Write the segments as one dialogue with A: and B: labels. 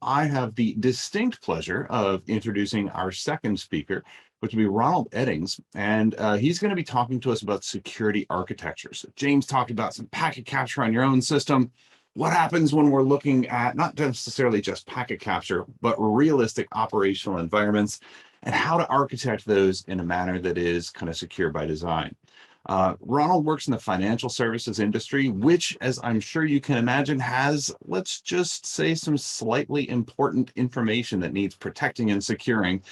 A: I have the distinct pleasure of introducing our second speaker, which will be Ronald Eddings, and he's going to be talking to us about security architecture. So James talked about some packet capture on your own system. What happens when we're looking at not necessarily just packet capture, but realistic operational environments, and how to architect those in a manner that is kind of secure by design. Ronald works in the financial services industry, which, as I'm sure you can imagine, has, let's just say, some slightly important information that needs protecting and securing.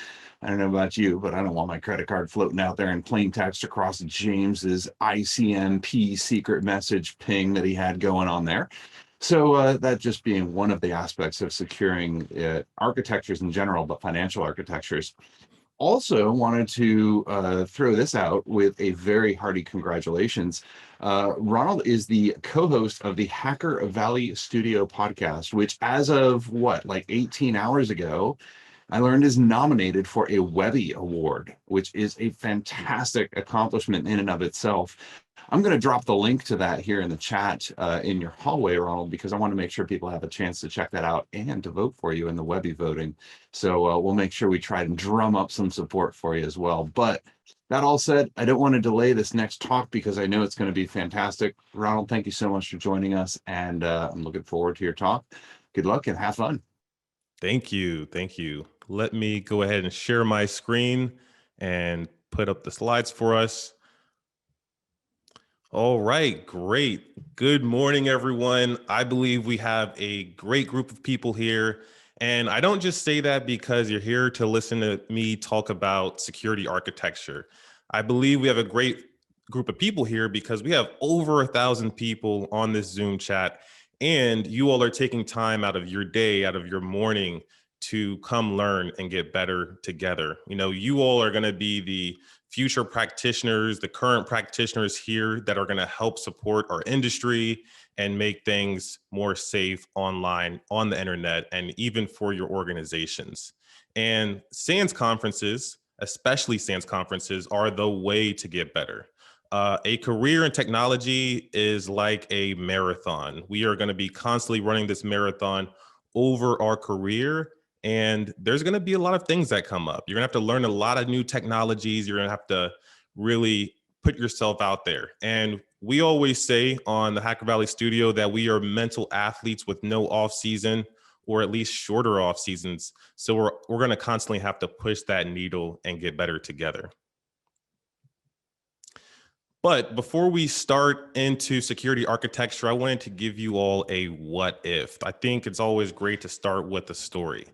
A: I don't know about you, but I don't want my credit card floating out there in plain text across James's ICMP secret message ping that he had going on there. So that just being one of the aspects of securing architectures in general, but financial architectures. Also wanted to throw this out with a very hearty congratulations. Ronald is the co-host of the Hacker Valley Studio podcast, which as of what, like 18 hours ago, I learned is nominated for a Webby Award, which is a fantastic accomplishment in and of itself. I'm going to drop the link to that here in the chat in your hallway, Ronald, because I want to make sure people have a chance to check that out and to vote for you in the Webby voting. So we'll make sure we try and drum up some support for you as well. But that all said, I don't want to delay this next talk because I know it's going to be fantastic. Ronald, thank you so much for joining us, and I'm looking forward to your talk. Good luck and have fun.
B: Thank you. Thank you. Let me go ahead and share my screen and put up the slides for us. All right, great. Good morning, everyone. I believe we have a great group of people here. And I don't just say that because you're here to listen to me talk about security architecture. I believe we have a great group of people here because we have over 1,000 people on this Zoom chat, and you all are taking time out of your day, out of your morning to come learn and get better together. You know, you all are going to be the future practitioners, the current practitioners here that are going to help support our industry and make things more safe online, on the internet, and even for your organizations. And SANS conferences, especially SANS conferences, are the way to get better. A career in technology is like a marathon. We are going to be constantly running this marathon over our career, and there's going to be a lot of things that come up. You're going to have to learn a lot of new technologies. You're going to have to really put yourself out there. And we always say on the Hacker Valley Studio that we are mental athletes with no off season, or at least shorter off seasons. So we're going to constantly have to push that needle and get better together. But before we start into security architecture, I wanted to give you all a what if. I think it's always great to start with a story.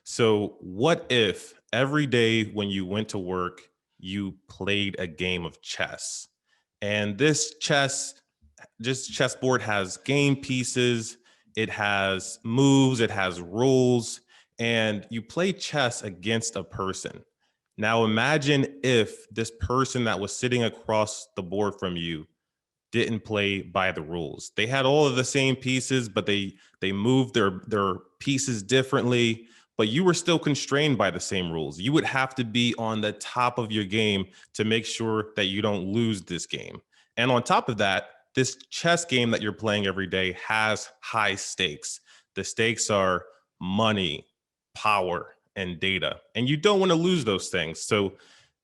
B: So what if every day when you went to work, you played a game of chess? And this chessboard has game pieces, it has moves, it has rules, and you play chess against a person. Now imagine if this person that was sitting across the board from you didn't play by the rules. They had all of the same pieces, but they moved their pieces differently, but you were still constrained by the same rules. You would have to be on the top of your game to make sure that you don't lose this game. And on top of that, this chess game that you're playing every day has high stakes. The stakes are money, power, and data. And you don't want to lose those things. So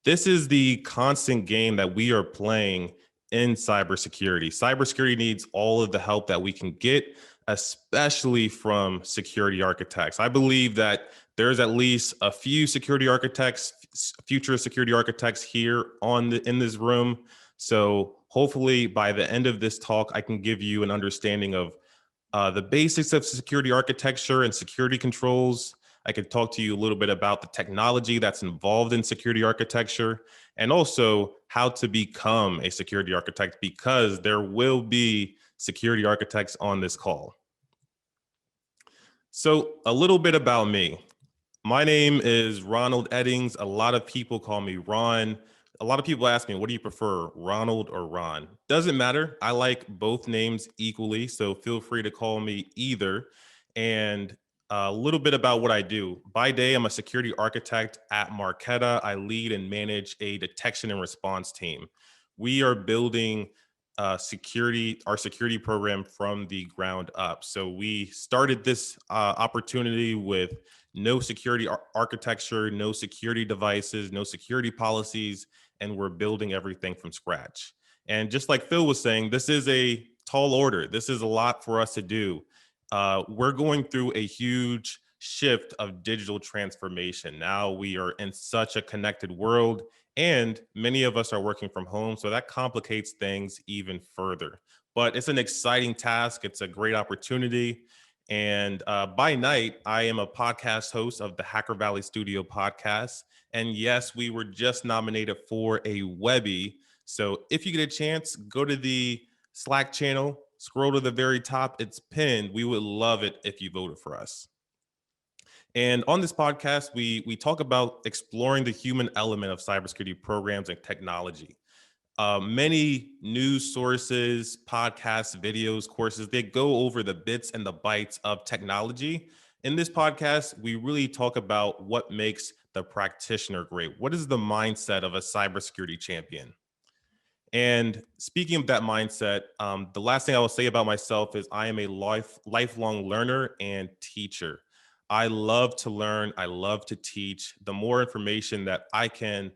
B: this is the constant game that we are playing in cybersecurity. Cybersecurity needs all of the help that we can get, especially from security architects. I believe that there's at least a few security architects, future security architects here in this room. So hopefully by the end of this talk, I can give you an understanding of the basics of security architecture and security controls. I could talk to you a little bit about the technology that's involved in security architecture, and also how to become a security architect, because there will be security architects on this call. So a little bit about me. My name is Ronald Eddings. A lot of people call me Ron. A lot of people ask me, what do you prefer, Ronald or Ron? Doesn't matter. I like both names equally, so feel free to call me either. And a little bit about what I do. By day, I'm a security architect at Marqeta. I lead and manage a detection and response team. We are building our security program from the ground up. So we started this opportunity with no security architecture, no security devices, no security policies, and we're building everything from scratch. And just like Phil was saying, this is a tall order. This is a lot for us to do. We're going through a huge shift of digital transformation. Now we are in such a connected world, and many of us are working from home. So that complicates things even further. But it's an exciting task, it's a great opportunity. And by night, I am a podcast host of the Hacker Valley Studio podcast. And yes, we were just nominated for a Webby. So if you get a chance, go to the Slack channel, scroll to the very top, it's pinned. We would love it if you voted for us. And on this podcast, we talk about exploring the human element of cybersecurity programs and technology. Many news sources, podcasts, videos, courses, they go over the bits and the bytes of technology. In this podcast, we really talk about what makes the practitioner great. What is the mindset of a cybersecurity champion? And speaking of that mindset, the last thing I will say about myself is I am a lifelong learner and teacher. I love to learn. I love to teach. The more information that I can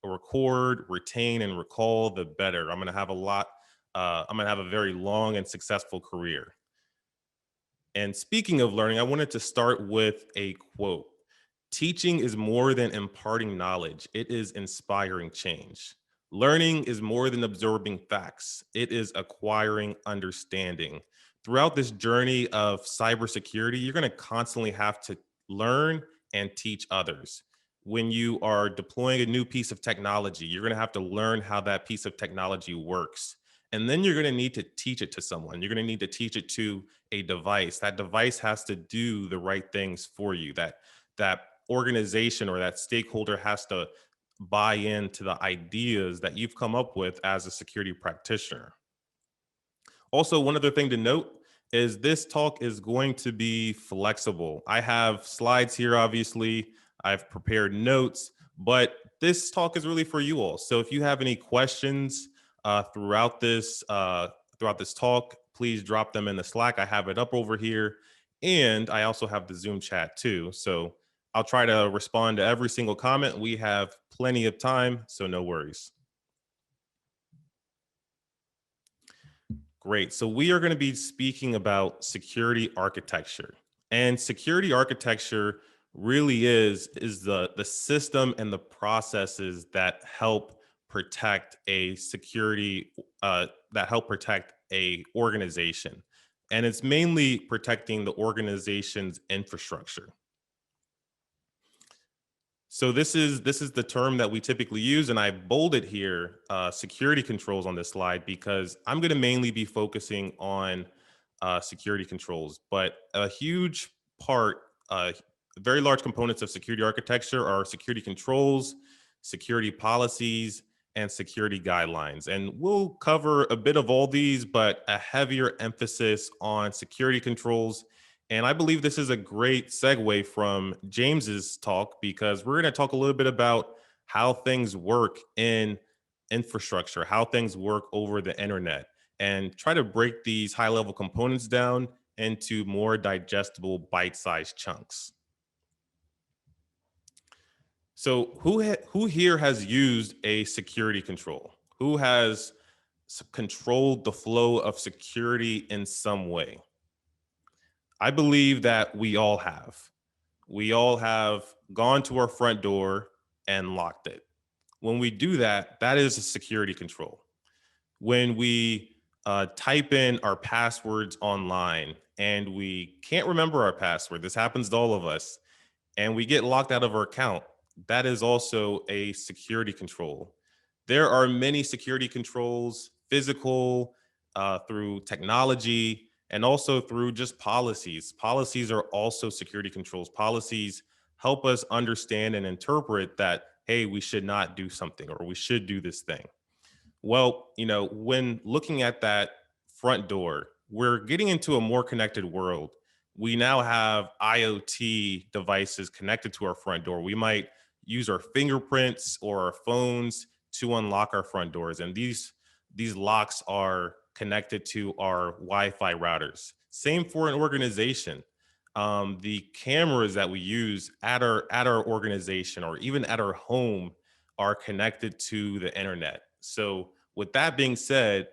B: record, retain, and recall, the better. I'm going to have a lot. I'm going to have a very long and successful career. And speaking of learning, I wanted to start with a quote. Teaching is more than imparting knowledge. It is inspiring change. Learning is more than absorbing facts. It is acquiring understanding. Throughout this journey of cybersecurity, you're going to constantly have to learn and teach others. When you are deploying a new piece of technology, you're going to have to learn how that piece of technology works. And then you're going to need to teach it to someone. You're going to need to teach it to a device. That device has to do the right things for you. That organization or that stakeholder has to buy into the ideas that you've come up with as a security practitioner. Also, one other thing to note is this talk is going to be flexible. I have slides here, obviously. I've prepared notes, but this talk is really for you all. So if you have any questions throughout this talk, please drop them in the Slack. I have it up over here, and I also have the Zoom chat too. So I'll try to respond to every single comment. We have plenty of time, so no worries. Great. So we are going to be speaking about security architecture. And security architecture really is the system and the processes that help protect a organization. And it's mainly protecting the organization's infrastructure. So this is the term that we typically use, and I bolded here security controls on this slide because I'm going to mainly be focusing on security controls. But a huge part, very large components of security architecture are security controls, security policies, and security guidelines. And we'll cover a bit of all these, but a heavier emphasis on security controls. And I believe this is a great segue from James's talk because we're going to talk a little bit about how things work in infrastructure, how things work over the internet, and try to break these high-level components down into more digestible bite-sized chunks. So who here has used a security control? Who has controlled the flow of security in some way? I believe that we all have. We all have gone to our front door and locked it. When we do that, that is a security control. When we type in our passwords online and we can't remember our password, this happens to all of us, and we get locked out of our account, that is also a security control. There are many security controls, physical, through technology, and also through just policies. Policies are also security controls. Policies help us understand and interpret that, hey, we should not do something or we should do this thing. Well, when looking at that front door, we're getting into a more connected world. We now have IoT devices connected to our front door. We might use our fingerprints or our phones to unlock our front doors. And these these locks are connected to our Wi-Fi routers. Same for an organization. The cameras that we use at our organization or even at our home are connected to the internet. So with that being said,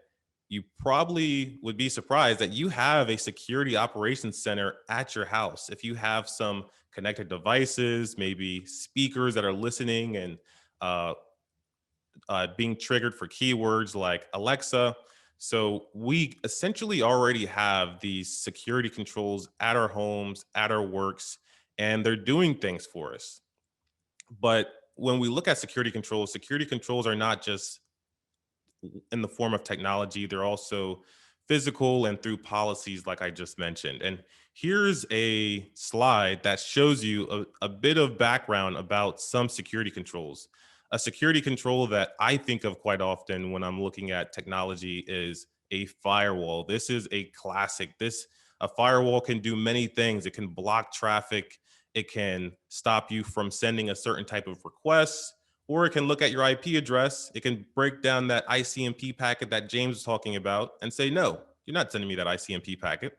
B: you probably would be surprised that you have a security operations center at your house. If you have some connected devices, maybe speakers that are listening and uh, being triggered for keywords like Alexa. So we essentially already have these security controls at our homes, at our works, and they're doing things for us. But when we look at security controls are not just in the form of technology, they're also physical and through policies, like I just mentioned. And here's a slide that shows you a bit of background about some security controls. A security control that I think of quite often when I'm looking at technology is a firewall. This is a classic. A firewall can do many things. It can block traffic. It can stop you from sending a certain type of request, or it can look at your IP address. It can break down that ICMP packet that James was talking about and say, no, you're not sending me that ICMP packet.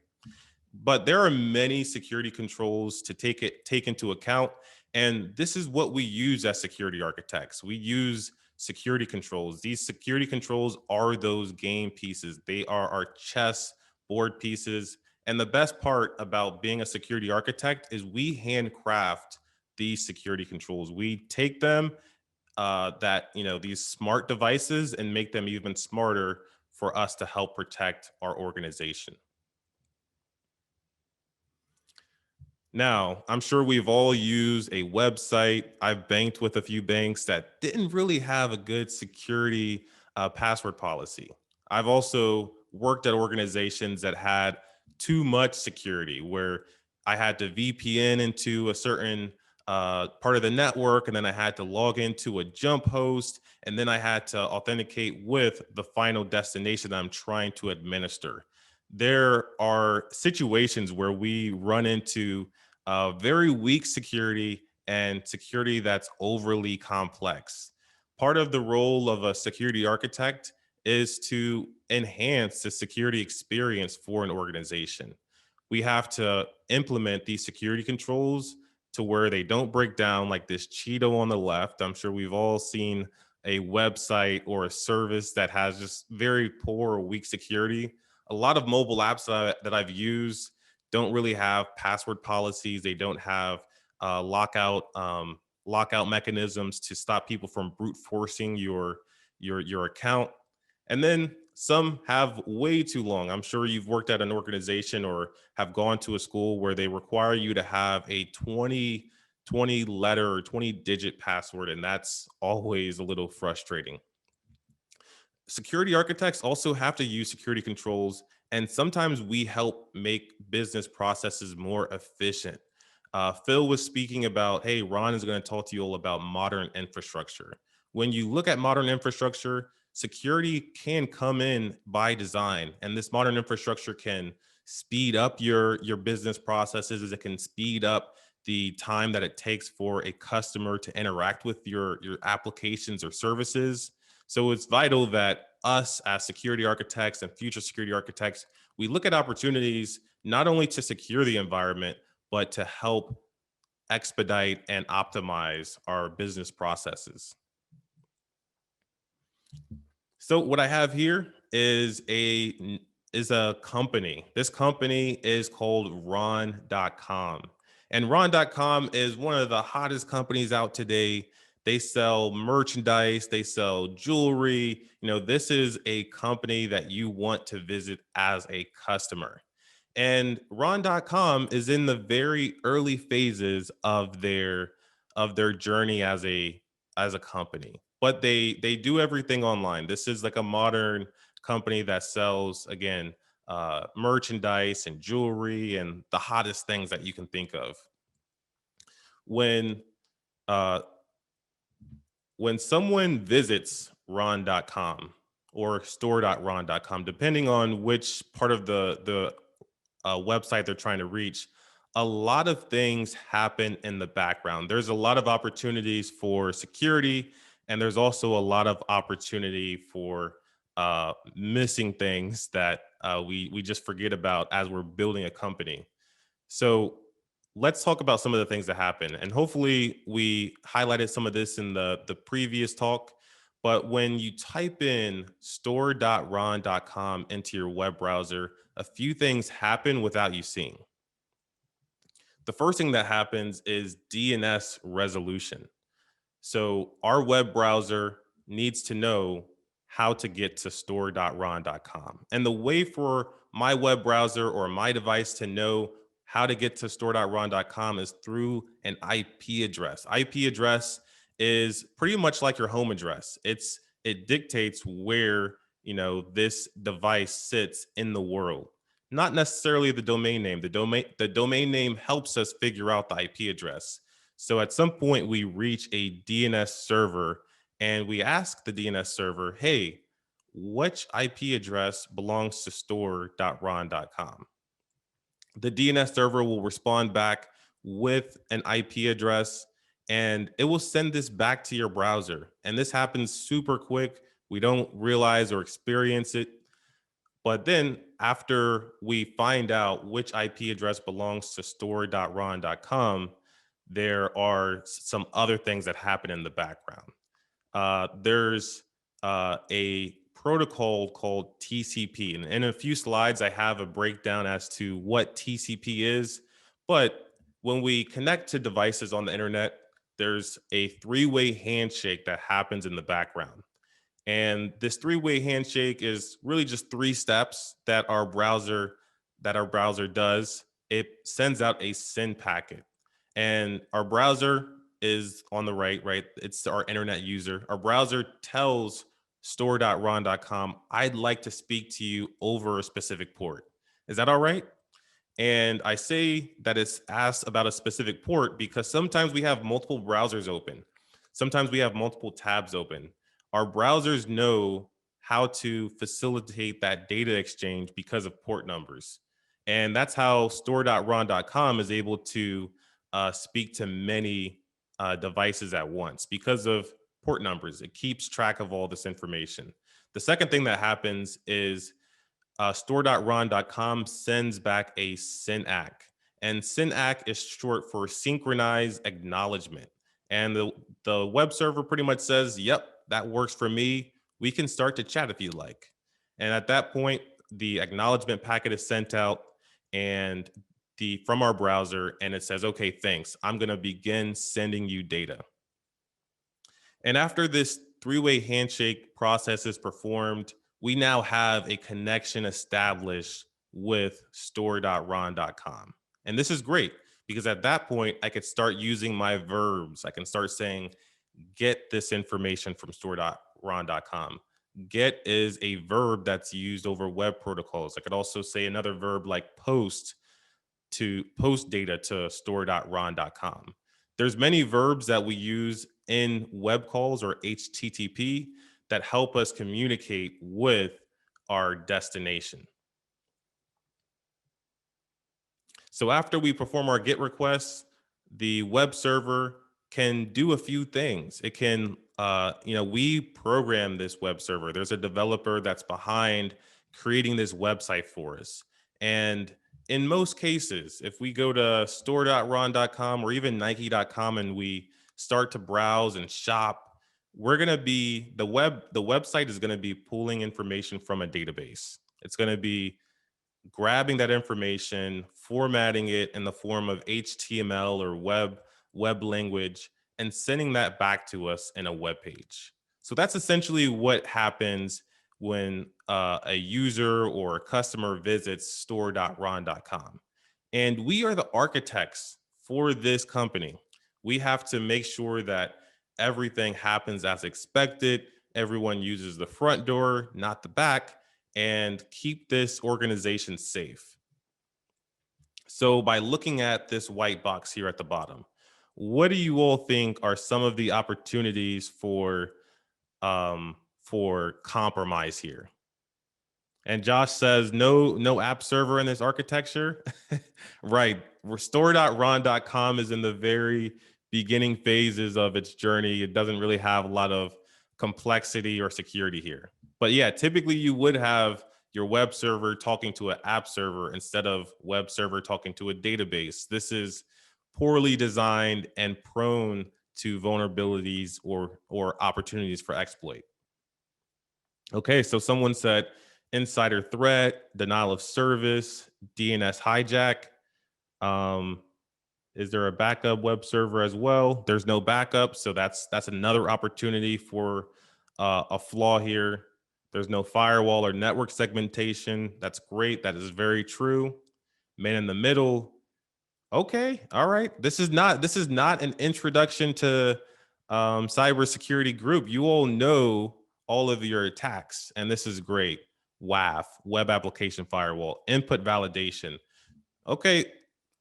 B: But there are many security controls to take into account. And this is what we use as security architects. We use security controls. These security controls are those game pieces. They are our chess board pieces. And the best part about being a security architect is we handcraft these security controls. We take them these smart devices and make them even smarter for us to help protect our organization. Now, I'm sure we've all used a website. I've banked with a few banks that didn't really have a good security password policy. I've also worked at organizations that had too much security, where I had to VPN into a certain part of the network, and then I had to log into a jump host, and then I had to authenticate with the final destination that I'm trying to administer. There are situations where we run into very weak security and security that's overly complex. Part of the role of a security architect is to enhance the security experience for an organization. We have to implement these security controls to where they don't break down like this Cheeto on the left. I'm sure we've all seen a website or a service that has just very poor or weak security. A lot of mobile apps that I've used don't really have password policies. They don't have lockout mechanisms to stop people from brute forcing your account. And then some have way too long. I'm sure you've worked at an organization or have gone to a school where they require you to have a 20 letter or 20 digit password, and that's always a little frustrating. Security architects also have to use security controls, and sometimes we help make business processes more efficient. Phil was speaking about, hey, Ron is going to talk to you all about modern infrastructure. When you look at modern infrastructure, security can come in by design, and this modern infrastructure can speed up your business processes. It can speed up the time that it takes for a customer to interact with your applications or services. So it's vital that us as security architects and future security architects, we look at opportunities not only to secure the environment, but to help expedite and optimize our business processes. So what I have here is a company. This company is called Ron.com. And Ron.com is one of the hottest companies out today. They sell merchandise, they sell jewelry. This is a company that you want to visit as a customer. And Ron.com is in the very early phases of their journey as a company. But they do everything online. This is like a modern company that sells, again, merchandise and jewelry and the hottest things that you can think of. When uh, when someone visits ron.com or store.ron.com, depending on which part of the website they're trying to reach, a lot of things happen in the background. There's a lot of opportunities for security, and there's also a lot of opportunity for missing things that we just forget about as we're building a company. So let's talk about some of the things that happen. And hopefully we highlighted some of this in the previous talk. But when you type in store.ron.com into your web browser, a few things happen without you seeing. The first thing that happens is DNS resolution. So our web browser needs to know how to get to store.ron.com. And the way for my web browser or my device to know how to get to store.ron.com is through an IP address. IP address is pretty much like your home address. It dictates where, this device sits in the world. Not necessarily the domain name. The domain name helps us figure out the IP address. So at some point, we reach a DNS server and we ask the DNS server, hey, which IP address belongs to store.ron.com? The DNS server will respond back with an IP address and it will send this back to your browser. And this happens super quick. We don't realize or experience it. But then after we find out which IP address belongs to store.ron.com, there are some other things that happen in the background. There's a protocol called TCP. And in a few slides, I have a breakdown as to what TCP is. But when we connect to devices on the internet, there's a three-way handshake that happens in the background. And this three-way handshake is really just three steps that our browser does. It sends out a SYN packet. And our browser is on the right? It's our internet user. Our browser tells store.ron.com, I'd like to speak to you over a specific port. Is that all right? And I say that it's asked about a specific port because sometimes we have multiple browsers open. Sometimes we have multiple tabs open. Our browsers know how to facilitate that data exchange because of port numbers. And that's how store.ron.com is able to speak to many devices at once because of port numbers. It keeps track of all this information. The second thing that happens is store.ron.com sends back a SYNAC. And SYNAC is short for synchronized acknowledgement. And the web server pretty much says, yep, that works for me. We can start to chat if you like. And at that point, the acknowledgement packet is sent out and from our browser, and it says, okay, thanks. I'm going to begin sending you data. And after this three-way handshake process is performed, we now have a connection established with store.ron.com. And this is great because at that point, I could start using my verbs. I can start saying, get this information from store.ron.com. Get is a verb that's used over web protocols. I could also say another verb like post to post data to store.ron.com. There's many verbs that we use in web calls or HTTP that help us communicate with our destination. So after we perform our GET requests, the web server can do a few things. It can, we program this web server. There's a developer that's behind creating this website for us. And in most cases, if we go to store.ron.com or even nike.com and we start to browse and shop, we're going to be, the website is going to be pulling information from a database. It's going to be grabbing that information, formatting it in the form of HTML or web language, and sending that back to us in a web page. So that's essentially what happens when a user or a customer visits store.ron.com. And we are the architects for this company. We have to make sure that everything happens as expected. Everyone uses the front door, not the back, and keep this organization safe. So by looking at this white box here at the bottom, what do you all think are some of the opportunities for compromise here? And Josh says, no app server in this architecture. Right. Restore.ron.com is in the very beginning phases of its journey. It doesn't really have a lot of complexity or security here. But yeah, typically you would have your web server talking to an app server instead of web server talking to a database. This is poorly designed and prone to vulnerabilities or opportunities for exploit. Okay, so someone said insider threat, denial of service, DNS hijack. Um, is there a backup web server as well? There's no backup, so that's another opportunity for a flaw here. There's no firewall or network segmentation. That's great. That is very true. Man in the middle. Okay, all right. This is not an introduction to cybersecurity group. You all know all of your attacks, and this is great. WAF, web application firewall, input validation. Okay,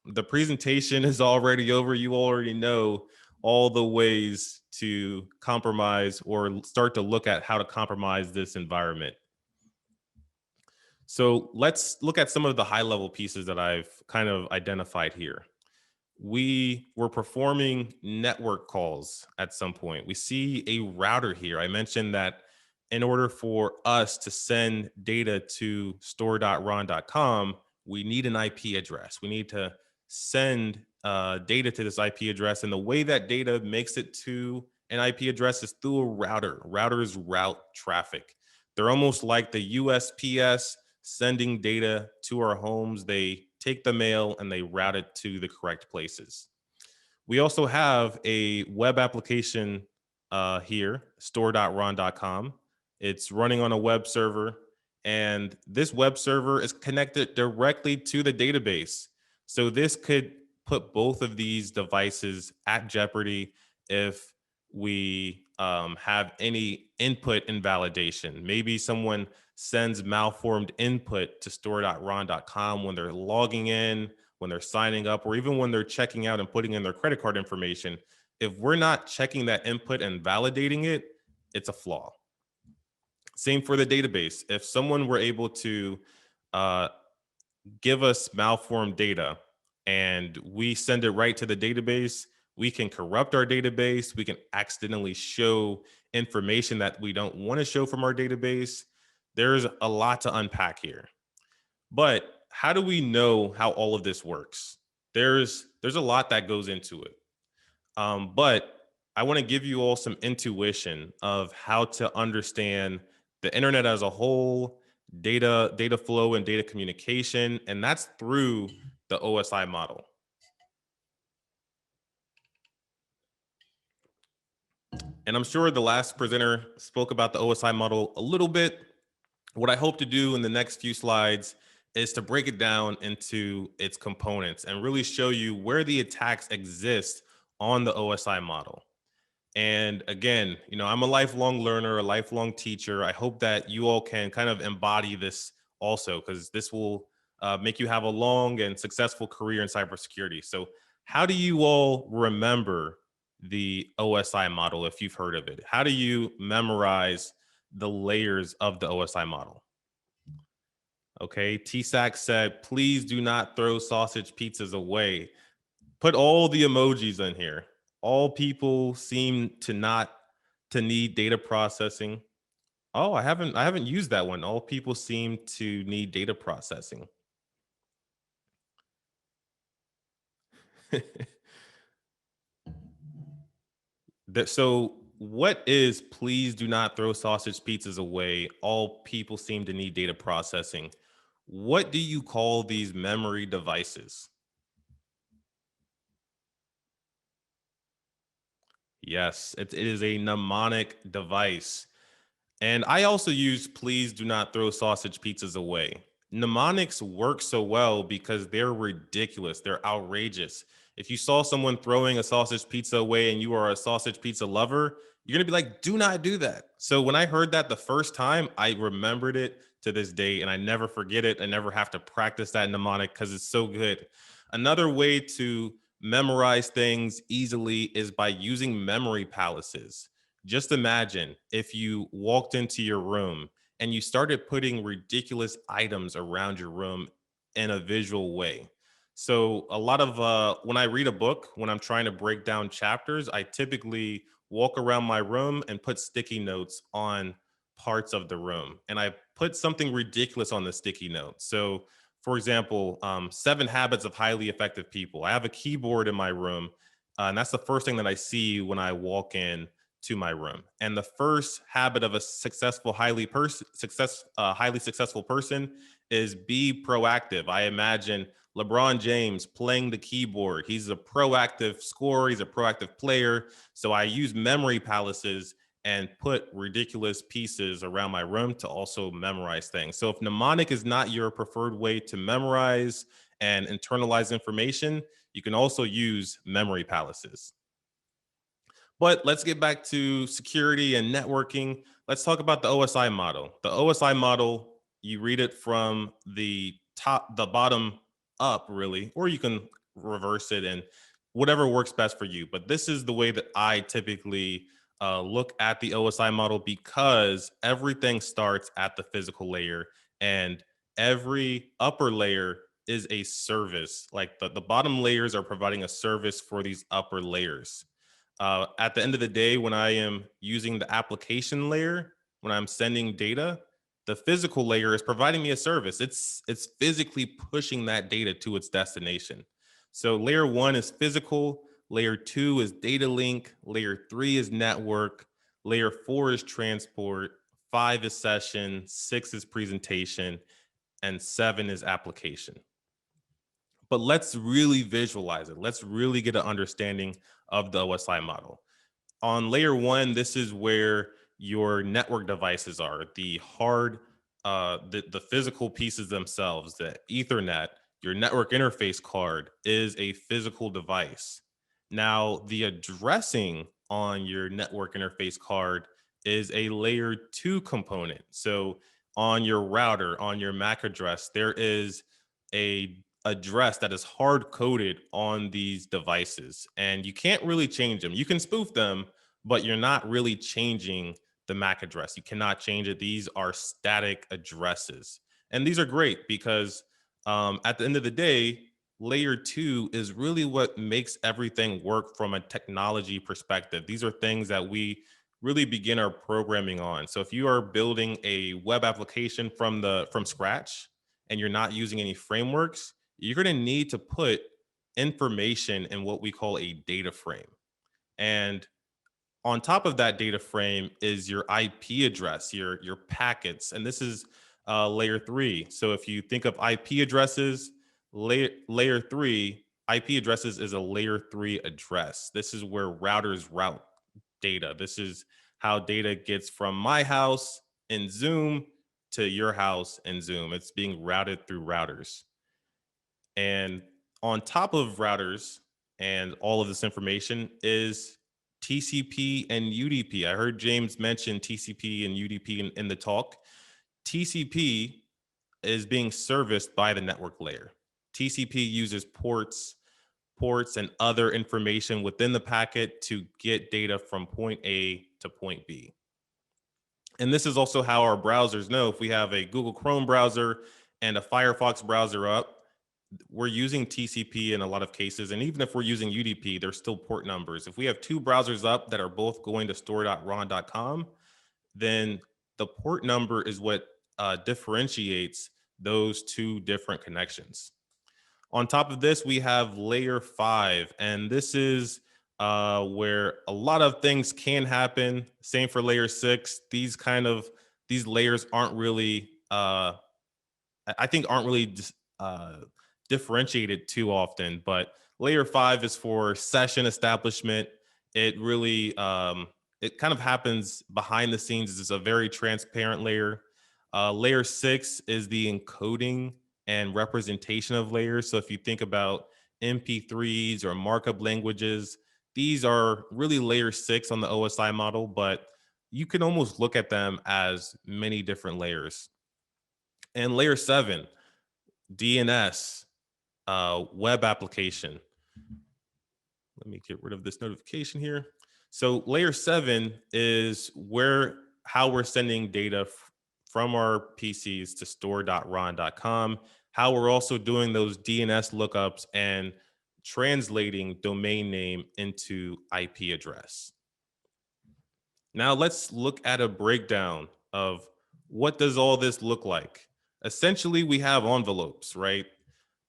B: the presentation is already over. You already know all the ways to compromise or start to look at how to compromise this environment. So let's look at some of the high level pieces that I've kind of identified here. We were performing network calls at some point. We see a router here. I mentioned that in order for us to send data to store.ron.com, we need an IP address. We need to send data to this IP address. And the way that data makes it to an IP address is through a router. Routers route traffic. They're almost like the USPS sending data to our homes. They take the mail and they route it to the correct places. We also have a web application here, store.ron.com. It's running on a web server, and this web server is connected directly to the database. So this could put both of these devices at jeopardy if we have any input invalidation. Maybe someone sends malformed input to store.ron.com when they're logging in, when they're signing up, or even when they're checking out and putting in their credit card information. If we're not checking that input and validating it, it's a flaw. Same for the database. If someone were able to uh, give us malformed data and we send it right to the database, we can corrupt our database. We can accidentally show information that we don't want to show from our database. There's a lot to unpack here. But how do we know how all of this works? There's a lot that goes into it. But I want to give you all some intuition of how to understand the internet as a whole, data flow and data communication, and that's through the OSI model. And I'm sure the last presenter spoke about the OSI model a little bit. What I hope to do in the next few slides is to break it down into its components and really show you where the attacks exist on the OSI model. And again, I'm a lifelong learner, a lifelong teacher. I hope that you all can kind of embody this also, because this will make you have a long and successful career in cybersecurity. So how do you all remember the OSI model if you've heard of it? How do you memorize the layers of the OSI model? Okay, TSAC said, please do not throw sausage pizzas away. Put all the emojis in here. All people seem to need data processing. Oh, I haven't used that one. All people seem to need data processing. So what is please do not throw sausage pizzas away? All people seem to need data processing. What do you call these memory devices? Yes, it is a mnemonic device. And I also use please do not throw sausage pizzas away. Mnemonics work so well because they're ridiculous. They're outrageous. If you saw someone throwing a sausage pizza away and you are a sausage pizza lover, you're going to be like, do not do that. So when I heard that the first time, I remembered it to this day and I never forget it. I never have to practice that mnemonic because it's so good. Another way to memorize things easily is by using memory palaces. Just imagine if you walked into your room and you started putting ridiculous items around your room in a visual way. So a lot of when I read a book, when I'm trying to break down chapters, I typically walk around my room and put sticky notes on parts of the room, and I put something ridiculous on the sticky note. So, for example, 7 habits of highly effective people. I have a keyboard in my room, and that's the first thing that I see when I walk in to my room. And the first habit of a highly successful person is be proactive. I imagine LeBron James playing the keyboard. He's a proactive scorer. He's a proactive player. So I use memory palaces and put ridiculous pieces around my room to also memorize things. So if mnemonic is not your preferred way to memorize and internalize information, you can also use memory palaces. But let's get back to security and networking. Let's talk about the OSI model. The OSI model, you read it from the bottom up, really, or you can reverse it and whatever works best for you. But this is the way that I typically look at the OSI model because everything starts at the physical layer and every upper layer is a service. Like the bottom layers are providing a service for these upper layers. At the end of the day, when I am using the application layer, when I'm sending data, the physical layer is providing me a service. It's physically pushing that data to its destination. So layer 1 is physical, layer 2 is data link, layer 3 is network, layer 4 is transport, 5 is session, 6 is presentation, and 7 is application. But let's really visualize it. Let's really get an understanding of the OSI model. On layer 1, this is where your network devices are, the physical pieces themselves, the Ethernet, your network interface card is a physical device. Now, the addressing on your network interface card is a layer 2 component. So on your router, on your MAC address, there is a address that is hard coded on these devices, and you can't really change them. You can spoof them, but you're not really changing the MAC address. You cannot change it. These are static addresses, and these are great because at the end of the day, layer 2 is really what makes everything work from a technology perspective. These are things that we really begin our programming on. So if you are building a web application from scratch and you're not using any frameworks, you're going to need to put information in what we call a data frame. And on top of that data frame is your IP address, your packets, and this is layer 3. So if you think of IP addresses, layer 3 IP addresses is a layer 3 address. This is where routers route data. This is how data gets from my house in Zoom to your house in Zoom. It's being routed through routers. And on top of routers and all of this information is TCP and UDP. I heard James mention TCP and UDP in the talk. TCP is being serviced by the network layer. TCP uses ports and other information within the packet to get data from point A to point B. And this is also how our browsers know. If we have a Google Chrome browser and a Firefox browser up, we're using TCP in a lot of cases. And even if we're using UDP, there's still port numbers. If we have 2 browsers up that are both going to store.ron.com, then the port number is what differentiates those 2 different connections. On top of this, we have layer 5, and this is where a lot of things can happen. Same for layer 6. These layers aren't really, I think, aren't really differentiated too often. But layer 5 is for session establishment. It really, it kind of happens behind the scenes. It's a very transparent layer. Layer 6 is the encoding and representation of layers. So if you think about MP3s or markup languages, these are really layer 6 on the OSI model, but you can almost look at them as many different layers. And layer 7, DNS, web application. Let me get rid of this notification here. So layer 7 is how we're sending data from our PCs to store.ron.com, how we're also doing those DNS lookups and translating domain name into IP address. Now let's look at a breakdown of what does all this look like. Essentially, we have envelopes, right?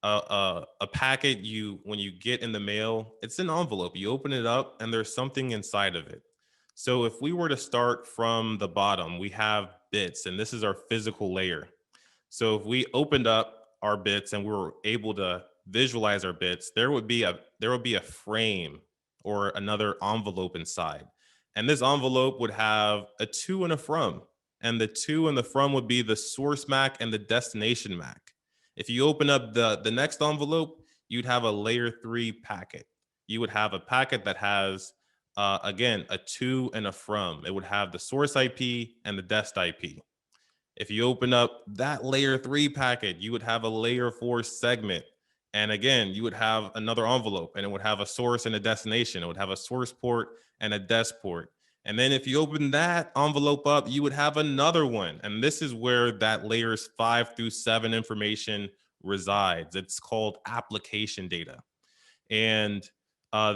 B: A packet, when you get in the mail, it's an envelope. You open it up and there's something inside of it. So if we were to start from the bottom, we have bits, and this is our physical layer. So if we opened up our bits and we were able to visualize our bits, there would be a frame or another envelope inside. And this envelope would have a to and a from. And the to and the from would be the source MAC and the destination MAC. If you open up the next envelope, you'd have a layer 3 packet. You would have a packet that has again a to and a from. It would have the source IP and the dest IP. If you open up that layer 3 packet, you would have a layer 4 segment. And again, you would have another envelope, and it would have a source and a destination. It would have a source port and a des port. And then if you open that envelope up, you would have another one. And this is where that layers 5 through 7 information resides. It's called application data. And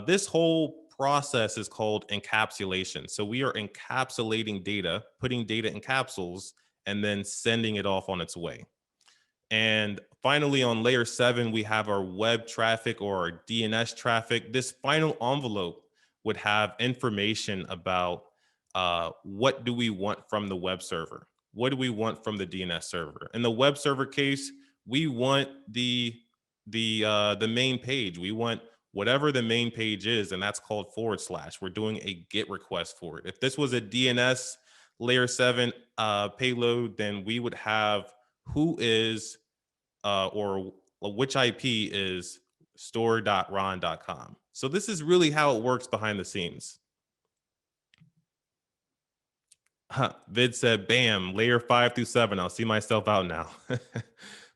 B: this whole process is called encapsulation. So we are encapsulating data, putting data in capsules, and then sending it off on its way. And finally, on layer 7, we have our web traffic or our DNS traffic. This final envelope would have information about what do we want from the web server? What do we want from the DNS server? In the web server case, we want the main page. We want whatever the main page is, and that's called /. We're doing a GET request for it. If this was a DNS layer 7 payload, then we would have who is or which IP is store.ron.com. So this is really how it works behind the scenes. Vid said, bam, layer 5 through 7. I'll see myself out now.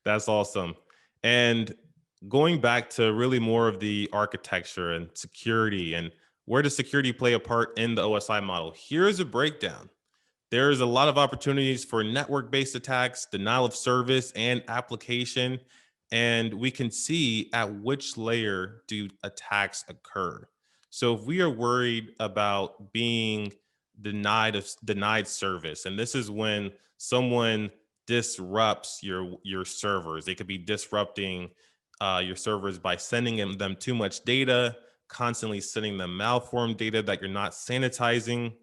B: That's awesome. And going back to really more of the architecture and security and where does security play a part in the OSI model? Here's a breakdown. There's a lot of opportunities for network-based attacks, denial of service, and application. And we can see at which layer do attacks occur. So if we are worried about being denied service, and this is when someone disrupts your servers. They could be disrupting your servers by sending them too much data, constantly sending them malformed data that you're not sanitizing,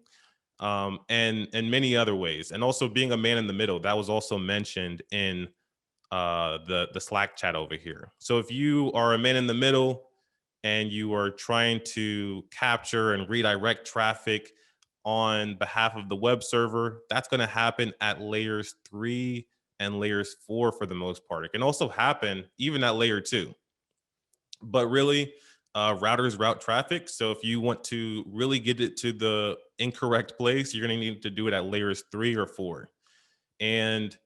B: and many other ways. And also being a man in the middle, that was also mentioned in the Slack chat over here. So if you are a man in the middle and you are trying to capture and redirect traffic on behalf of the web server, that's going to happen at layers 3 and layers 4 for the most part. It can also happen even at layer 2. But really, routers route traffic. So if you want to really get it to the incorrect place, you're going to need to do it at layers 3 or 4. And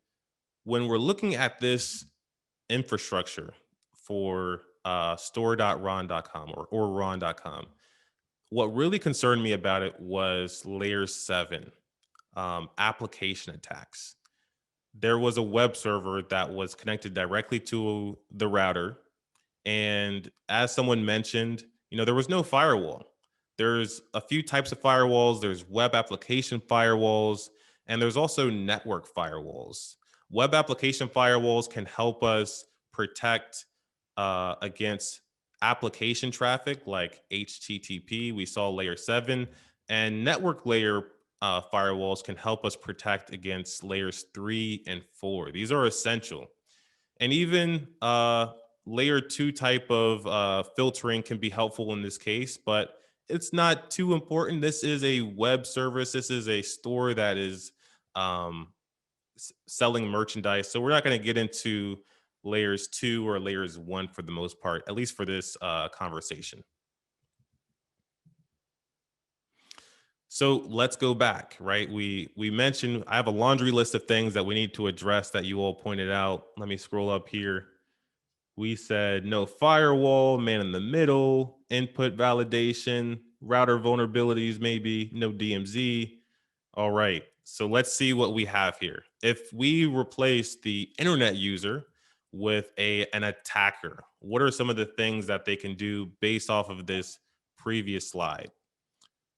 B: when we're looking at this infrastructure for store.ron.com or ron.com, what really concerned me about it was layer 7, application attacks. There was a web server that was connected directly to the router. And as someone mentioned, there was no firewall. There's a few types of firewalls. There's web application firewalls, and there's also network firewalls. Web application firewalls can help us protect against application traffic like HTTP. We saw layer 7, and network layer firewalls can help us protect against layers 3 and 4. These are essential. And even layer 2 type of filtering can be helpful in this case, but it's not too important. This is a web service. This is a store that is selling merchandise. So we're not going to get into layers 2 or layers 1 for the most part, at least for this conversation. So let's go back, right? We mentioned, I have a laundry list of things that we need to address that you all pointed out. Let me scroll up here. We said no firewall, man in the middle, input validation, router vulnerabilities, maybe no DMZ. All right, so let's see what we have here. If we replace the internet user with an attacker, what are some of the things that they can do based off of this previous slide?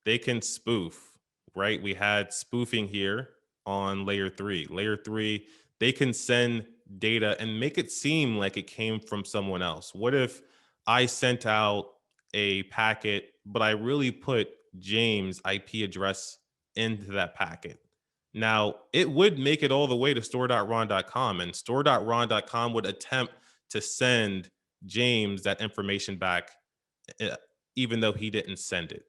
B: They can spoof, right? We had spoofing here. on layer 3. Layer 3, they can send data and make it seem like it came from someone else. What if I sent out a packet, but I really put James' IP address into that packet? Now, it would make it all the way to store.ron.com, and store.ron.com would attempt to send James that information back, uh, even though he didn't send it.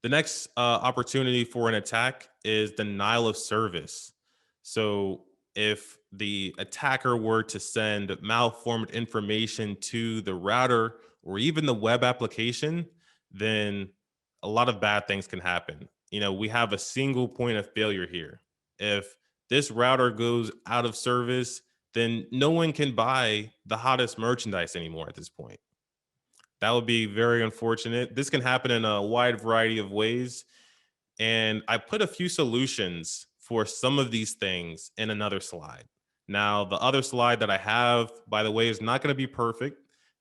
B: The next opportunity for an attack is denial of service. So, if the attacker were to send malformed information to the router or even the web application, then a lot of bad things can happen. We have a single point of failure here. If this router goes out of service, then no one can buy the hottest merchandise anymore at this point. That would be very unfortunate. This can happen in a wide variety of ways. And I put a few solutions for some of these things in another slide. Now, the other slide that I have, by the way, is not going to be perfect.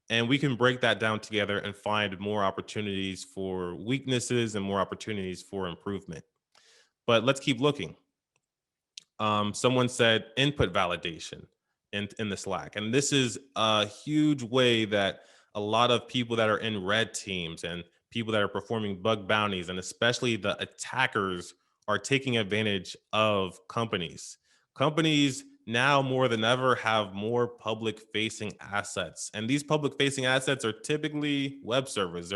B: And we can break that down together and find more opportunities for weaknesses and more opportunities for improvement. But let's keep looking. Someone said input validation in the Slack. And this is a huge way that a lot of people that are in red teams and people that are performing bug bounties, and especially the attackers, are taking advantage of companies. Companies now more than ever have more public facing assets. And these public facing assets are typically web servers.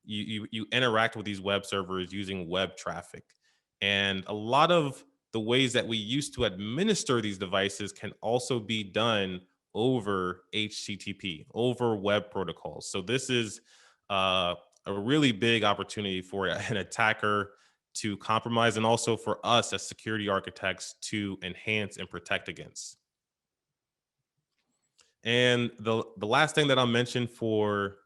B: You interact with these web servers using web traffic. And a lot of the ways that we used to administer these devices can also be done over HTTP, over web protocols. So this is a really big opportunity for an attacker to compromise, and also for us as security architects to enhance and protect against. And the last thing that I'll mention for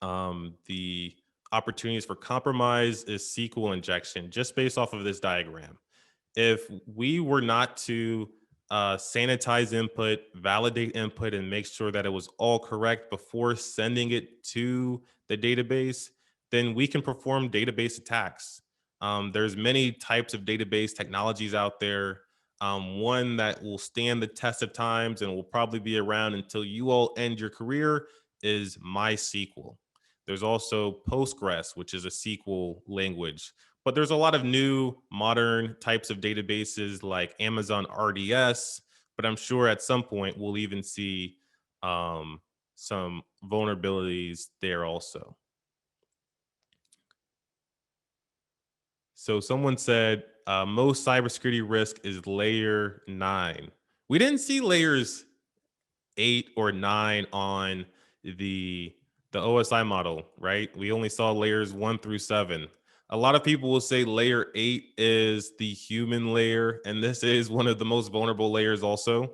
B: the opportunities for compromise is SQL injection, just based off of this diagram. If we were not to sanitize input, validate input, and make sure that it was all correct before sending it to the database, then we can perform database attacks. There's many types of database technologies out there. One that will stand the test of times and will probably be around until you all end your career is MySQL. There's also Postgres, which is a SQL language. But there's a lot of new modern types of databases like Amazon RDS. But I'm sure at some point we'll even see some vulnerabilities there also. So someone said most cybersecurity risk is layer 9. We didn't see layers 8 or 9 on the OSI model, right? We only saw layers 1 through 7. A lot of people will say layer 8 is the human layer, and this is one of the most vulnerable layers also.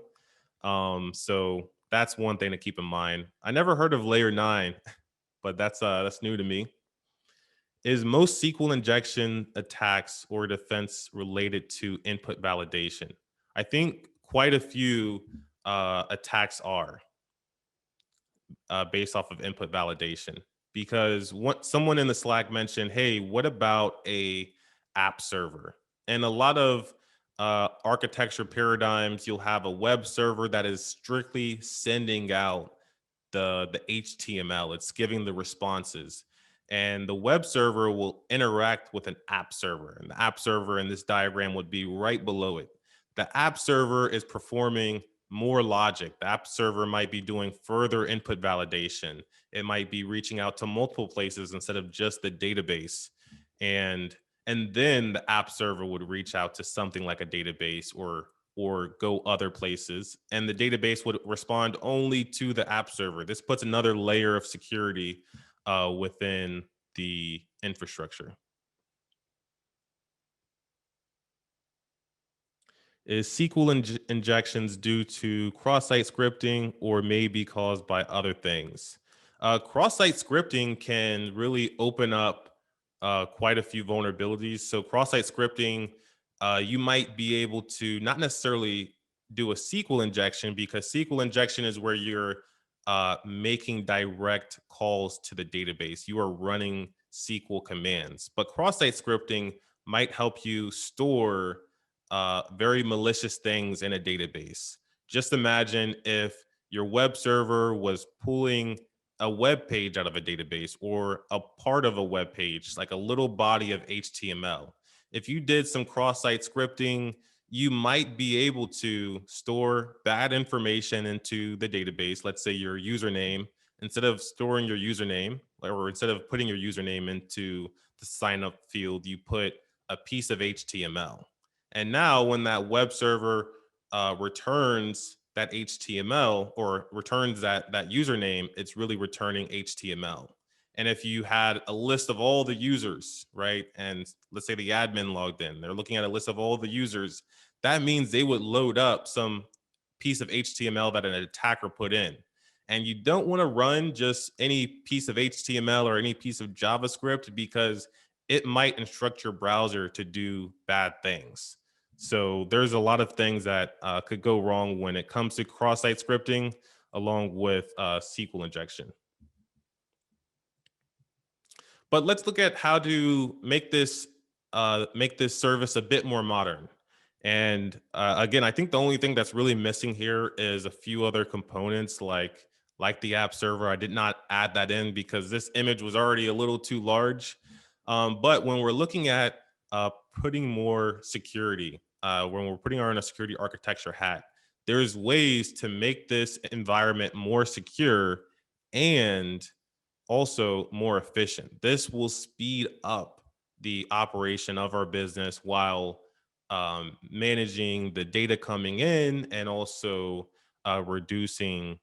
B: So that's one thing to keep in mind. I never heard of layer 9, but that's new to me. Is most SQL injection attacks or defense related to input validation? I think quite a few attacks are based off of input validation, because someone in the Slack mentioned, hey, what about a app server? And a lot of architecture paradigms, you'll have a web server that is strictly sending out the HTML. It's giving the responses. And the web server will interact with an app server. And the app server in this diagram would be right below it. The app server is performing more logic. The app server might be doing further input validation. It might be reaching out to multiple places instead of just the database. And then the app server would reach out to something like a database or go other places, and the database would respond only to the app server. This puts another layer of security within the infrastructure. Is SQL injections due to cross-site scripting or may be caused by other things? Cross-site scripting can really open up quite a few vulnerabilities. So cross-site scripting, you might be able to not necessarily do a SQL injection, because SQL injection is where you're making direct calls to the database. You are running SQL commands. But cross-site scripting might help you store very malicious things in a database. Just imagine if your web server was pulling a web page out of a database or a part of a web page, like a little body of HTML. If you did some cross-site scripting, you might be able to store bad information into the database. Let's say your username, instead of storing your username, or instead of putting your username into the sign up field, you put a piece of HTML. And now when that web server returns that HTML or returns that username, it's really returning HTML. And if you had a list of all the users, right, and let's say the admin logged in, they're looking at a list of all the users, that means they would load up some piece of HTML that an attacker put in. And you don't want to run just any piece of HTML or any piece of JavaScript because it might instruct your browser to do bad things. So there's a lot of things that could go wrong when it comes to cross-site scripting, along with SQL injection. But let's look at how to make this service a bit more modern. And again, I think the only thing that's really missing here is a few other components like the app server. I did not add that in because this image was already a little too large. But when we're looking at putting more security, when we're putting on a security architecture hat, there's ways to make this environment more secure and also more efficient. This will speed up the operation of our business while managing the data coming in and also reducing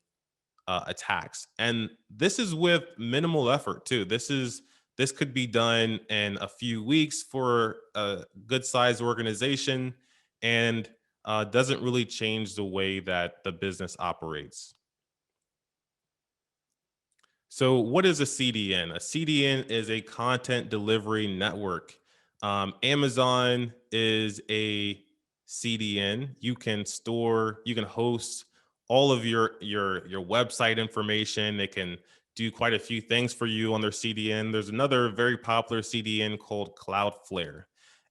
B: attacks. And this is with minimal effort too. This could be done in a few weeks for a good sized organization and doesn't really change the way that the business operates. So, what is a CDN? A CDN is a content delivery network. Amazon is a CDN. You can host all of your website information. They can do quite a few things for you on their CDN. There's another very popular CDN called Cloudflare.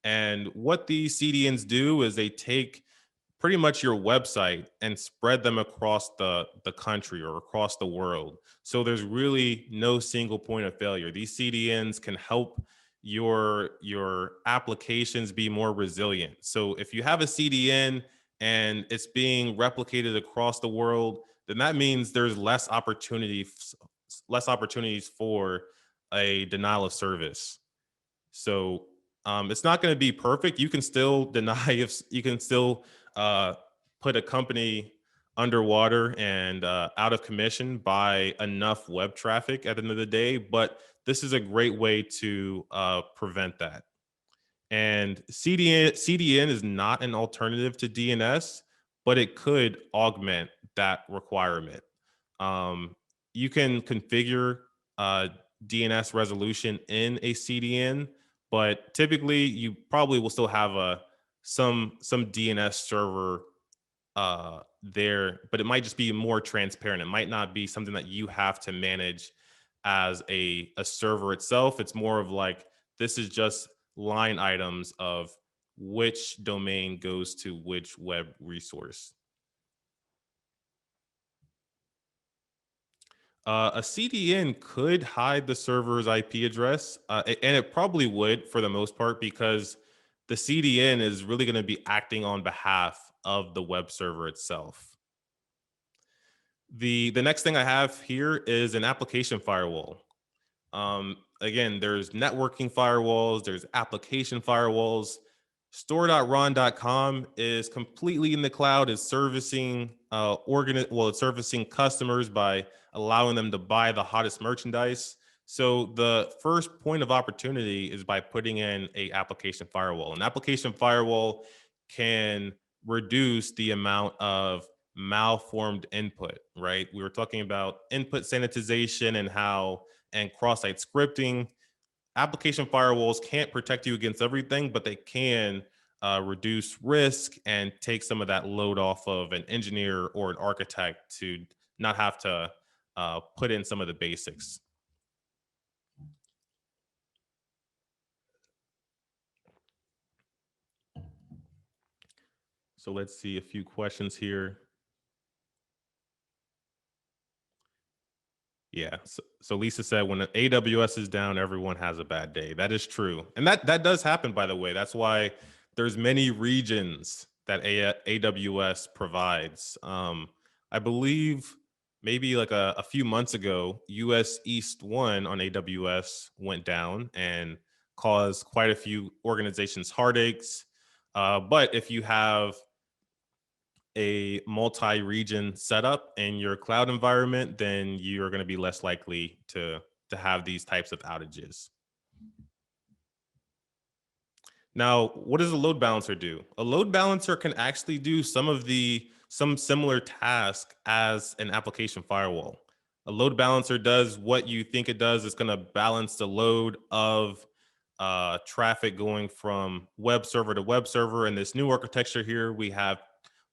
B: And what these CDNs do is they take pretty much your website and spread them across the country or across the world. So there's really no single point of failure. These CDNs can help your applications be more resilient. So if you have a CDN and it's being replicated across the world, then that means there's less opportunities for a denial of service. So it's not going to be perfect. You can still deny if you can still uh, put a company underwater and out of commission by enough web traffic at the end of the day. But this is a great way to prevent that. And CDN is not an alternative to DNS, but it could augment that requirement. Um, you can configure uh, DNS resolution in a CDN, but typically you probably will still have some DNS server there, but it might just be more transparent. It might not be something that you have to manage as a server itself. It's more of like this is just line items of which domain goes to which web resource. A CDN could hide the server's IP address, and it probably would for the most part because the CDN is really going to be acting on behalf of the web server itself. The next thing I have here is an application firewall. Again, there's networking firewalls, there's application firewalls. Store.ron.com is completely in the cloud, is servicing it's servicing customers by allowing them to buy the hottest merchandise. So the first point of opportunity is by putting in a application firewall. An application firewall can reduce the amount of malformed input, right? We were talking about input sanitization and cross-site scripting. Application firewalls can't protect you against everything, but they can reduce risk and take some of that load off of an engineer or an architect to not have to put in some of the basics. So let's see a few questions here. Yeah. So Lisa said when AWS is down, everyone has a bad day. That is true. And that does happen, by the way. That's why there's many regions that AWS provides. I believe maybe like a few months ago, US East 1 on AWS went down and caused quite a few organizations heartaches. But if you have a multi-region setup in your cloud environment, then you're going to be less likely to have these types of outages. Now, what does a load balancer do? A load balancer can actually do some similar task as an application firewall. A load balancer does what you think it does. It's going to balance the load of traffic going from web server to web server. In this new architecture here, we have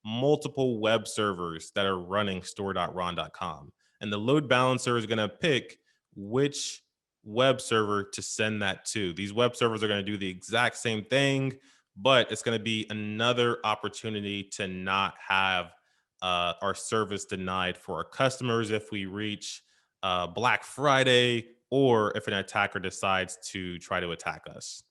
B: multiple web servers that are running store.ron.com. And the load balancer is going to pick which web server to send that to. These web servers are going to do the exact same thing, but it's going to be another opportunity to not have our service denied for our customers if we reach Black Friday or if an attacker decides to try to attack us.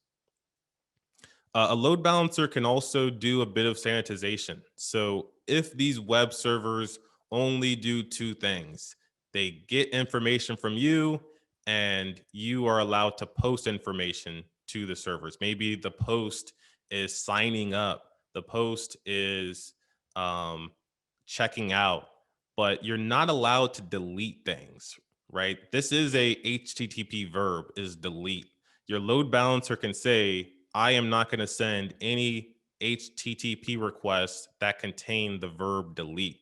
B: A load balancer can also do a bit of sanitization. So if these web servers only do two things, they get information from you and you are allowed to post information to the servers. Maybe the post is signing up, the post is um, checking out, but you're not allowed to delete things, right? This is a HTTP verb, is delete. Your load balancer can say, I am not going to send any HTTP requests that contain the verb delete.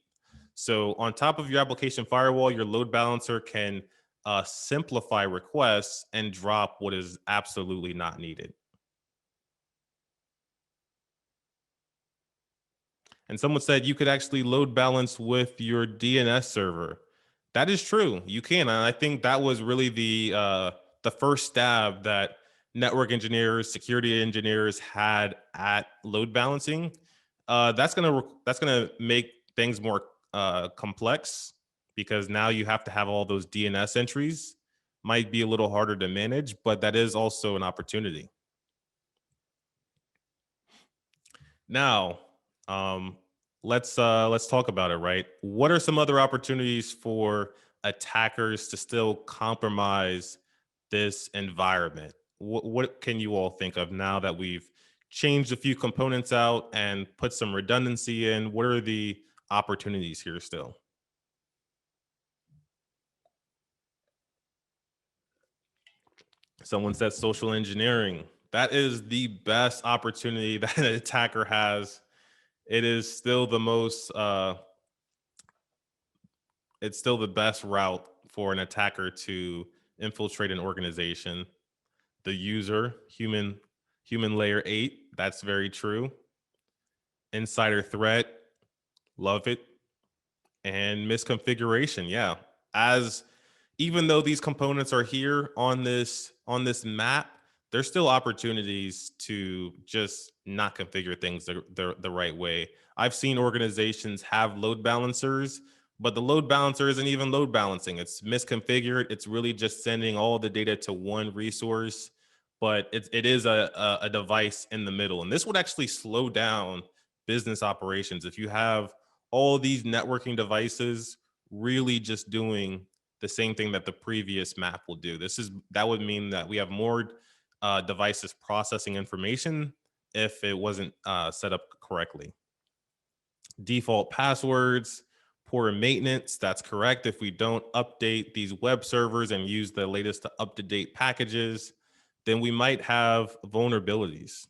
B: So on top of your application firewall, your load balancer can simplify requests and drop what is absolutely not needed. And someone said you could actually load balance with your DNS server. That is true. You can. And I think that was really the first stab that network engineers, security engineers had at load balancing. That's gonna make things more complex because now you have to have all those DNS entries. Might be a little harder to manage, but that is also an opportunity. Now, um, let's talk about it, right? What are some other opportunities for attackers to still compromise this environment? What can you all think of now that we've changed a few components out and put some redundancy in? What are the opportunities here still? Someone said social engineering. That is the best opportunity that an attacker has. It is still the most it's still the best route for an attacker to infiltrate an organization. The user, human layer 8, that's very true. Insider threat, love it. And misconfiguration, yeah. As even though these components are here on this map, there's still opportunities to just not configure things the right way. I've seen organizations have load balancers, but the load balancer isn't even load balancing. It's misconfigured. It's really just sending all the data to one resource, but it is a device in the middle. And this would actually slow down business operations if you have all these networking devices really just doing the same thing that the previous map will do. That would mean that we have more devices processing information if it wasn't set up correctly. Default passwords, poor maintenance. That's correct. If we don't update these web servers and use the latest to up-to-date packages, then we might have vulnerabilities.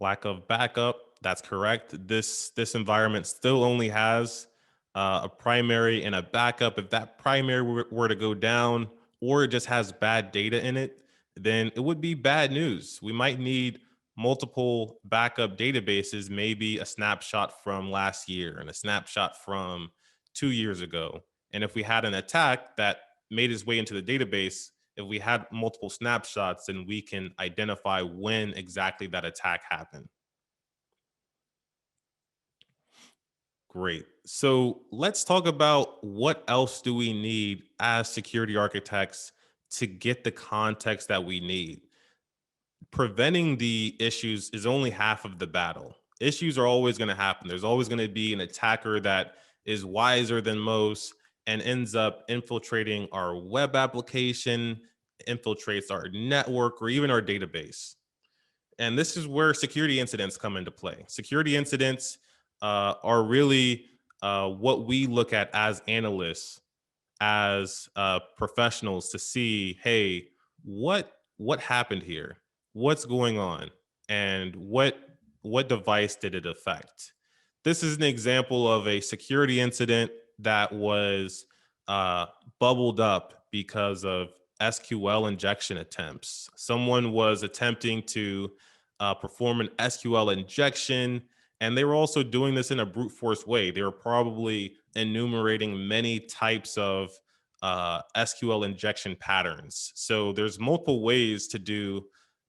B: Lack of backup. That's correct. This environment still only has a primary and a backup. If that primary were to go down, or it just has bad data in it, then it would be bad news. We might need multiple backup databases, maybe a snapshot from last year and a snapshot from 2 years ago. And if we had an attack that made its way into the database, If we had multiple snapshots, then we can identify when exactly that attack happened. Great. So let's talk about what else do we need as security architects to get the context that we need. Preventing the issues is only half of the battle. Issues are always going to happen. There's always going to be an attacker that is wiser than most and ends up infiltrating our web application, infiltrates our network, or even our database. And this is where security incidents come into play. Security incidents are really what we look at as analysts, as professionals, to see, hey, what happened here, what's going on, and what device did it affect. This is an example of a security incident that was uh, bubbled up because of SQL injection attempts. Someone was attempting to perform an SQL injection, and they were also doing this in a brute force way. They were probably enumerating many types of SQL injection patterns. So there's multiple ways to do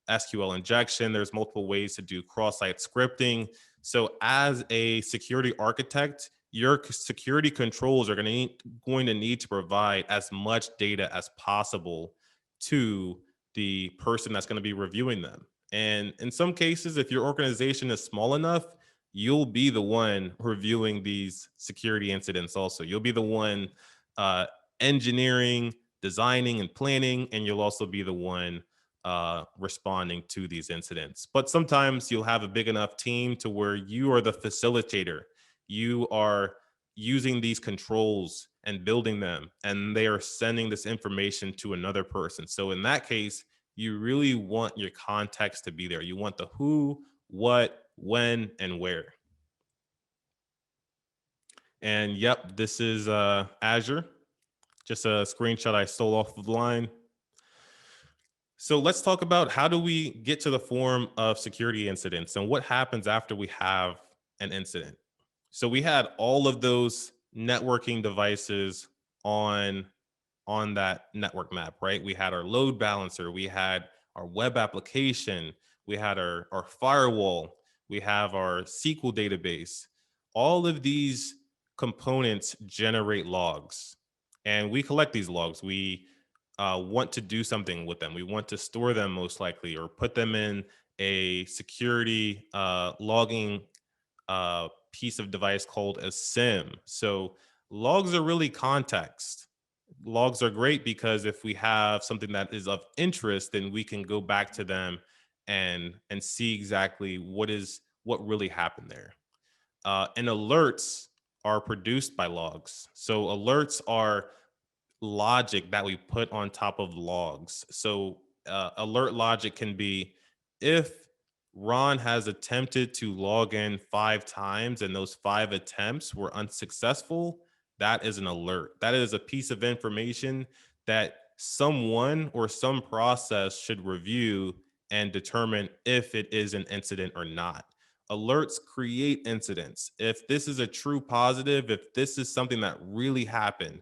B: SQL injection. There's multiple ways to do cross-site scripting. So as a security architect, your security controls are going to need to provide as much data as possible to the person that's going to be reviewing them. And in some cases, if your organization is small enough, you'll be the one reviewing these security incidents also. You'll be the one uh, engineering, designing, and planning, and you'll also be the one responding to these incidents. But sometimes you'll have a big enough team to where you are the facilitator. You are using these controls and building them, and they are sending this information to another person. So in that case, you really want your context to be there. You want the who, what, when, and where. And yep, this is Azure. Just a screenshot I stole off of the line. So let's talk about how do we get to the form of security incidents and what happens after we have an incident. So we had all of those networking devices on that network map, right? We had our load balancer, we had our web application, we had our firewall, we have our SQL database. All of these components generate logs, and we collect these logs. We want to do something with them. We want to store them most likely, or put them in a security logging piece of device called a SIM. So logs are really context. Logs are great because if we have something that is of interest, then we can go back to them and see exactly what really happened there. And alerts are produced by logs. So alerts are logic that we put on top of logs. So alert logic can be, if Ron has attempted to log in 5 times and those 5 attempts were unsuccessful, that is an alert. That is a piece of information that someone or some process should review and determine if it is an incident or not. Alerts create incidents. If this is a true positive, if this is something that really happened,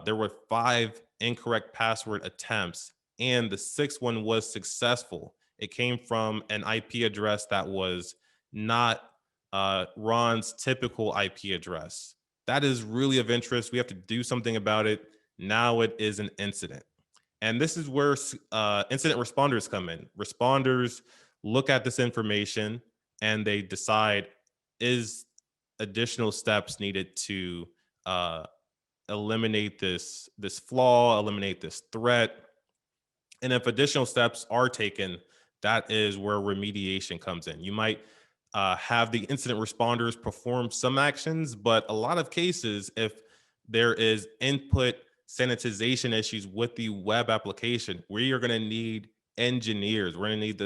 B: there were 5 incorrect password attempts, and the 6th one was successful. It came from an IP address that was not Ron's typical IP address. That is really of interest. We have to do something about it. Now it is an incident. And this is where incident responders come in. Responders look at this information and they decide, is additional steps needed to uh, eliminate this flaw, eliminate this threat. And if additional steps are taken, that is where remediation comes in. You might have the incident responders perform some actions, but a lot of cases, if there is input sanitization issues with the web application, we are going to need engineers. We're going to need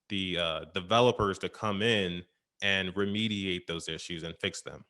B: the developers to come in and remediate those issues and fix them.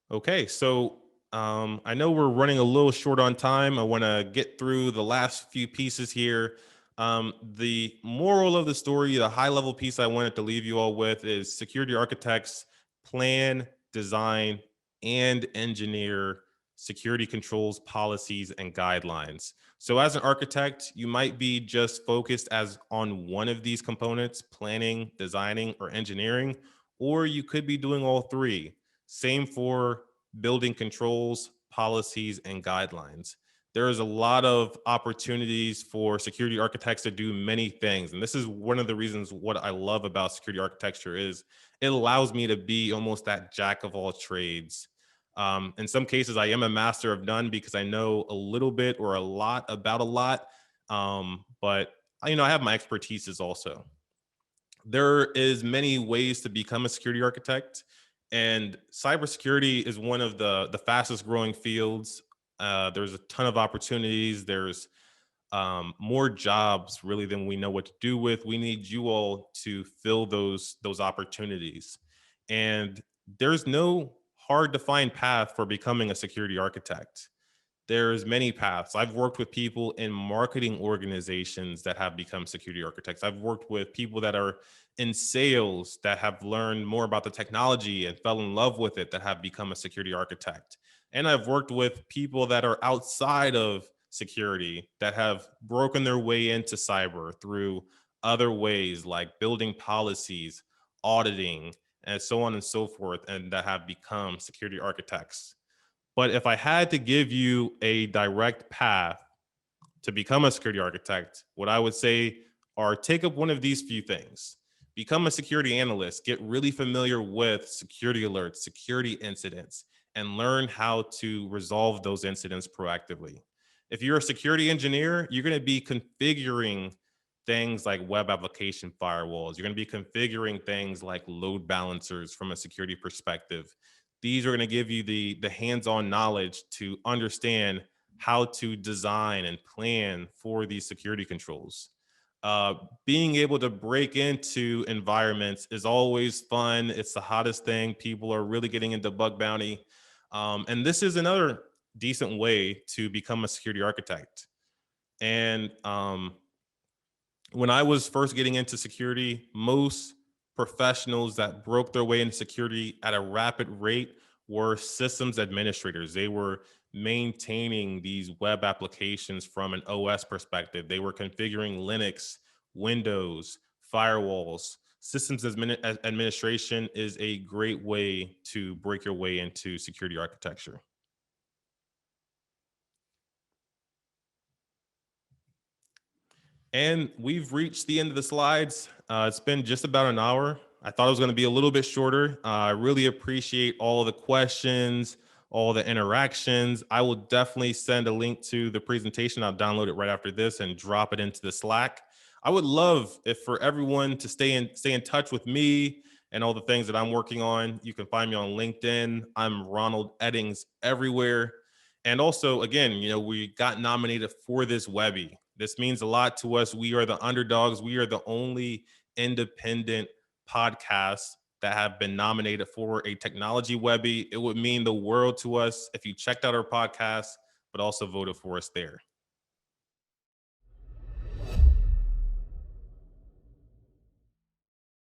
B: Okay, so I know we're running a little short on time. I want to get through the last few pieces here. The moral of the story, the high level piece I wanted to leave you all with is security architects plan, design, and engineer security controls, policies, and guidelines. So as an architect, you might be just focused as on one of these components, planning, designing, or engineering, or you could be doing all three. Same for building controls, policies, and guidelines. There is a lot of opportunities for security architects to do many things. And this is one of the reasons what I love about security architecture is it allows me to be almost that jack of all trades. In some cases, I am a master of none because I know a little bit or a lot about a lot. But I have my expertises also. There is many ways to become a security architect, and cybersecurity is one of the fastest growing fields. There's a ton of opportunities. There's more jobs really than we know what to do with. We need you all to fill those opportunities, and there's no hard to find path for becoming a security architect. There's many paths. I've worked with people in marketing organizations that have become security architects. I've worked with people that are in sales that have learned more about the technology and fell in love with it that have become a security architect. And I've worked with people that are outside of security that have broken their way into cyber through other ways like building policies, auditing, and so on and so forth, and that have become security architects. But if I had to give you a direct path to become a security architect, what I would say are take up one of these few things. Become a security analyst, get really familiar with security alerts, security incidents, and learn how to resolve those incidents proactively. If you're a security engineer, you're going to be configuring things like web application firewalls. You're going to be configuring things like load balancers from a security perspective. These are going to give you the hands-on knowledge to understand how to design and plan for these security controls. Being able to break into environments is always fun. It's the hottest thing. People are really getting into bug bounty. And this is another decent way to become a security architect. And when I was first getting into security, most professionals that broke their way into security at a rapid rate were systems administrators. They were maintaining these web applications from an OS perspective. They were configuring Linux, Windows, firewalls. Administration is a great way to break your way into security architecture. And we've reached the end of the slides. It's been just about an hour. I thought it was going to be a little bit shorter. I really appreciate all of the questions, all the interactions. I will definitely send a link to the presentation. I'll download it right after this and drop it into the Slack. I would love if for everyone to stay in touch with me and all the things that I'm working on. You can find me on LinkedIn. I'm Ronald Eddings everywhere. And also, again, we got nominated for this Webby. This means a lot to us. We are the underdogs. We are the only independent podcasts that have been nominated for a technology Webby. It would mean the world to us if you checked out our podcast, but also voted for us there.